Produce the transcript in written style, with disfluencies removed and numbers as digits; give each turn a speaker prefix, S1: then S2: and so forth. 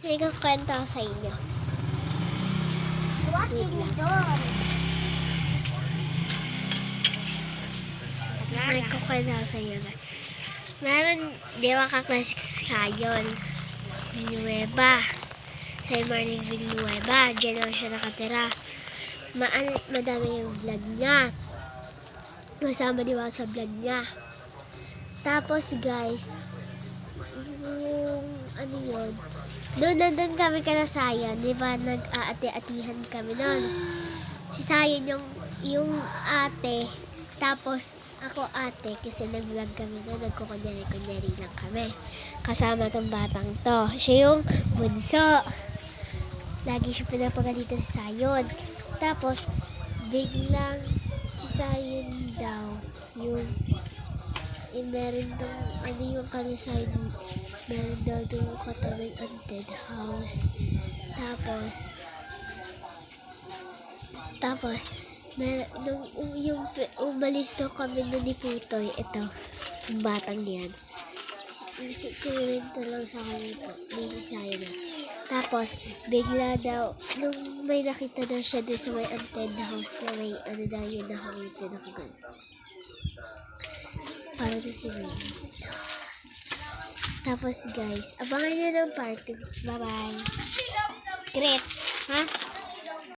S1: Sige, kwento ko sa inyo. Wait lang. May kukwento ko sa inyo. Meron, di ba ka-classic Kayon? Villanueva. Sa Morning Villanueva. Diyan lang siya nakatira. Madami yung vlog niya. Masama di ba sa vlog niya. Tapos guys, yung ano yun, nandun kami kala Sayon, di ba nag-aate-atihan kami nun. Si Sayon yung ate, tapos ako ate, kasi nag-vlog kami nun, nagkukunyari-kunyari lang kami. Kasama tong batang to. Siya yung bunso. Lagi siya pinapagalitan si Sayon. Tapos, biglang si Sayon daw, yung meron daw, ano yung kalisayan, meron daw yung katabing haunted house. Tapos, nung yung umalis daw kami nun ni Putoy, ito, yung batang yan. Sinunod lang sa kanya po, may isaya na. Tapos, bigla daw, nung may nakita daw siya doon sa may haunted house na may, ano daw yun, nakawitin ako doon. Para na si May. Tapos guys, abangan nyo ng part 2. Bye-bye. Great. Ha?